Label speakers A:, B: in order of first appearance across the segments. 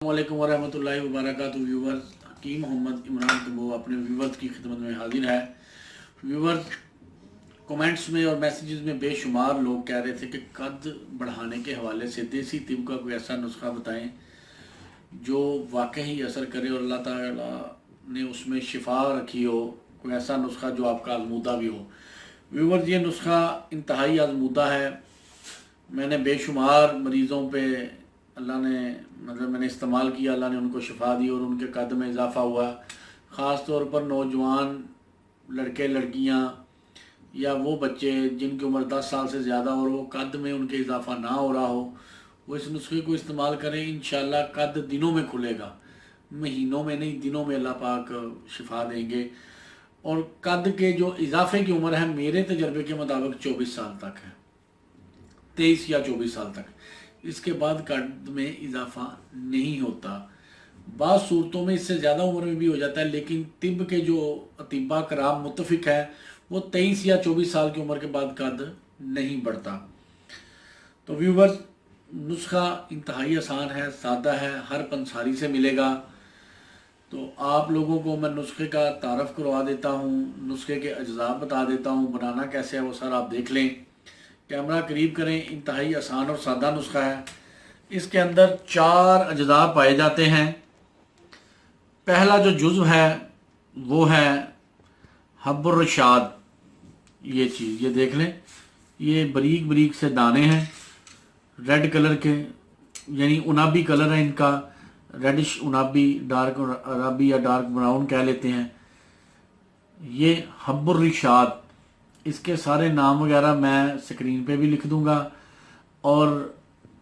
A: अस्सलामुअलैकुम वरहमतुल्लाहि वबरकातुहू। व्यूवर्स, हकीम मोहम्मद इमरान तबू अपने व्यूवर्स की खिदमत में हाजिर है। व्यूवर्स, कमेंट्स में और मैसेजेस में बेशुमार लोग कह रहे थे कि कद बढ़ाने के हवाले से देसी तिब का कोई ऐसा नुस्खा बताएं जो वाकई असर करे और अल्लाह ताला ने उसमें शिफा रखी हो, कोई ऐसा नुस्खा जो आपका आजमूदा भी हो। व्यूवर्स, ये नुस्खा इंतहाई आजमूदा है। मैंने बेशुमार मरीज़ों पे अल्लाह ने मैंने इस्तेमाल किया, अल्लाह ने उनको शिफा दी और उनके कद में इजाफ़ा हुआ। ख़ास तौर पर नौजवान लड़के लड़कियां या वो बच्चे जिनकी उम्र 10 साल से ज़्यादा और वो कद में उनके इजाफ़ा ना हो रहा हो, वो इस नुस्खे को इस्तेमाल करें। इंशाअल्लाह कद दिनों में खुलेगा, महीनों में नहीं, दिनों में अल्लाह पाक शिफा देंगे। और कद के जो इजाफे की उम्र है मेरे तजर्बे के मुताबिक 24 साल तक है, 23 या 24 साल तक। इसके बाद कद में इजाफा नहीं होता। बाज़ सूरतों में इससे ज़्यादा उम्र में भी हो जाता है, लेकिन तिब के जो अतिबा कराम मुत्तफिक है वो 23 या 24 साल की उम्र के बाद कद नहीं बढ़ता। तो व्यूवर्स, नुस्खा इंतहाई आसान है, सादा है, हर पंसारी से मिलेगा। तो आप लोगों को मैं नुस्खे का तारफ़ करवा देता हूँ, नुस्खे के अज्जा बता देता हूँ, बनाना कैसे है वो सर आप देख लें। कैमरा करीब करें। इंतहाई आसान और सादा नुस्खा है। इसके अंदर 4 अज्जा पाए जाते हैं। पहला जो जुज़्व है वो है हब्बुर रशाद। ये चीज़ ये देख लें, ये बारीक बारीक से दाने हैं, रेड कलर के, यानी उनाबी कलर है इनका, रेडिश उनाबी, डार्क अरबी या डार्क ब्राउन कह लेते हैं। ये हब्बुर रशाद, इसके सारे नाम वगैरह मैं स्क्रीन पे भी लिख दूंगा और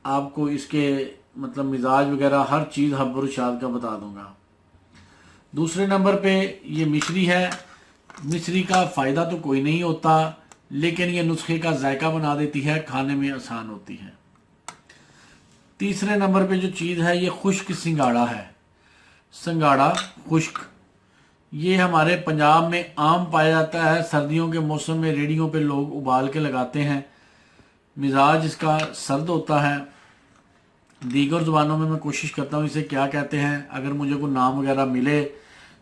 A: आपको इसके मिजाज वगैरह हर चीज़ हब्बुर रशाद का बता दूंगा। दूसरे नंबर पे ये मिश्री है। मिश्री का फ़ायदा तो कोई नहीं होता, लेकिन ये नुस्खे का जायका बना देती है, खाने में आसान होती है। तीसरे नंबर पे जो चीज़ है ये खुश्क सिंगाड़ा है। सिंगाड़ा खुश्क, ये हमारे पंजाब में आम पाया जाता है। सर्दियों के मौसम में रेडियों पे लोग उबाल के लगाते हैं। मिजाज इसका सर्द होता है। दीगर ज़ुबानों में मैं कोशिश करता हूँ इसे क्या कहते हैं, अगर मुझे कोई नाम वगैरह मिले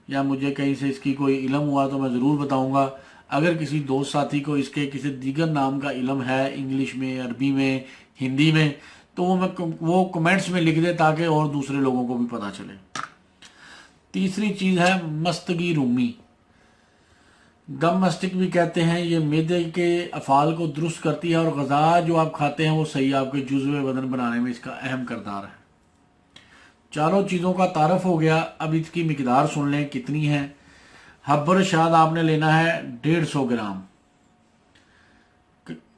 A: या मुझे कहीं से इसकी कोई इल्म हुआ तो मैं ज़रूर बताऊँगा। अगर किसी दोस्त साथी को इसके किसी दीगर नाम का इल्म है, इंग्लिश में, अरबी में, हिंदी में, तो वो कमेंट्स में लिख दे ताकि और दूसरे लोगों को भी पता चले। तीसरी चीज़ है मस्तगी रूमी, गम मस्टिक भी कहते हैं। ये मैदे के अफ़ाल को दुरुस्त करती है और ग़ज़ा जो आप खाते हैं वो सही आपके जुज़्व बदन बनाने में इसका अहम किरदार है। चारों चीज़ों का तारफ़ हो गया। अब इसकी मिकदार सुन लें कितनी है। हब्बुर रशाद आपने लेना है 150 ग्राम।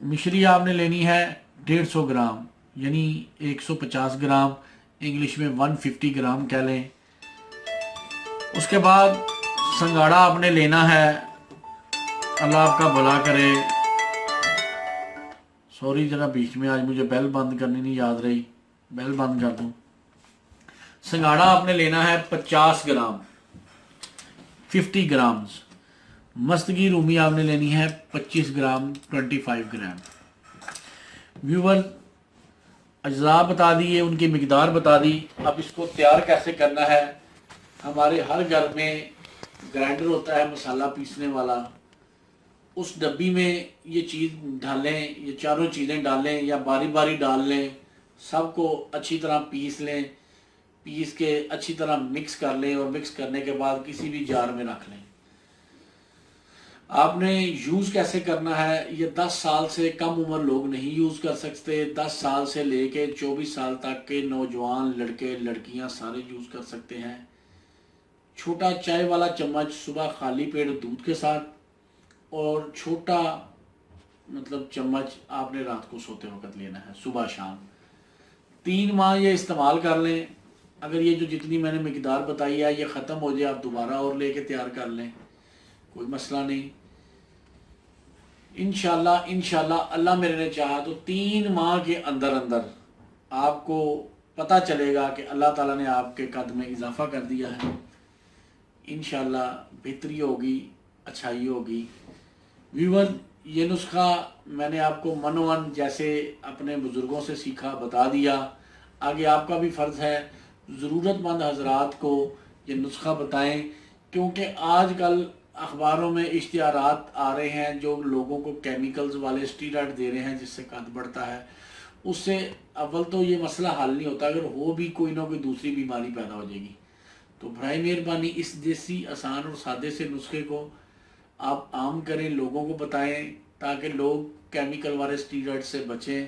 A: मिश्री आपने लेनी है 150 ग्राम, यानी 150 ग्राम, इंग्लिश में 150 ग्राम कह लें। उसके बाद संगाड़ा आपने लेना है, अल्लाह आपका भला करे। सॉरी जरा बीच में आज मुझे बेल बंद करनी नहीं याद रही, बेल बंद कर दूं। संगाड़ा आपने लेना है 50 ग्राम, 50 ग्राम्स। मस्तगी रूमी आपने लेनी है 25 ग्राम, 25 ग्राम। व्यूवर, अज्जा बता दिए, उनकी मिकदार बता दी। अब इसको तैयार कैसे करना है। हमारे हर घर में ग्राइंडर होता है मसाला पीसने वाला, उस डब्बी में ये चीज़ डालें, ये चारों चीज़ें डालें या बारी बारी डाल लें। सबको अच्छी तरह पीस लें, पीस के अच्छी तरह मिक्स कर लें और मिक्स करने के बाद किसी भी जार में रख लें। आपने यूज़ कैसे करना है, ये 10 साल से कम उम्र लोग नहीं यूज़ कर सकते। 10 साल से लेके 24 साल तक के नौजवान लड़के लड़कियां सारे यूज़ कर सकते हैं। छोटा चाय वाला चम्मच सुबह खाली पेट दूध के साथ, और छोटा चम्मच आपने रात को सोते वक्त लेना है, सुबह शाम। 3 माह ये इस्तेमाल कर लें। अगर ये जो जितनी मैंने मिकदार बताई है ये ख़त्म हो जाए, आप दोबारा और लेके तैयार कर लें, कोई मसला नहीं। इंशाल्लाह अल्लाह मेरे ने चाहा तो 3 माह के अंदर अंदर आपको पता चलेगा कि अल्लाह ताला ने आपके कद में इजाफा कर दिया है। इंशाल्लाह बेहतरी होगी, अच्छाई होगी। व्यूवर, ये नुस्खा मैंने आपको मनोवन जैसे अपने बुज़ुर्गों से सीखा, बता दिया। आगे आपका भी फ़र्ज़ है ضرورت مند حضرات کو یہ نسخہ بتائیں، کیونکہ آج کل اخباروں میں اشتہارات آ رہے ہیں جو لوگوں کو کیمیکلز والے اسٹیرائڈ دے رہے ہیں جس سے قد بڑھتا ہے. اس سے اول تو یہ مسئلہ حل نہیں ہوتا، اگر ہو بھی کوئی نہ کوئی دوسری بیماری پیدا ہو جائے گی. تو برائے مہربانی اس دیسی آسان اور سادے سے نسخے کو آپ عام کریں، لوگوں کو بتائیں تاکہ لوگ کیمیکل والے اسٹیرائڈ سے بچیں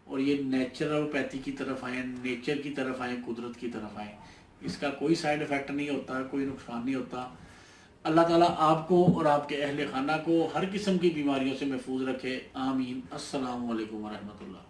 A: اور یہ نیچرلوپیتھی کی طرف آئیں، نیچر کی طرف آئیں، قدرت کی طرف آئیں. اس کا کوئی سائیڈ افیکٹ نہیں ہوتا، کوئی نقصان نہیں ہوتا. اللہ تعالیٰ آپ کو اور آپ کے اہل خانہ کو ہر قسم کی بیماریوں سے محفوظ رکھے. آمین. السلام علیکم ورحمۃ اللہ.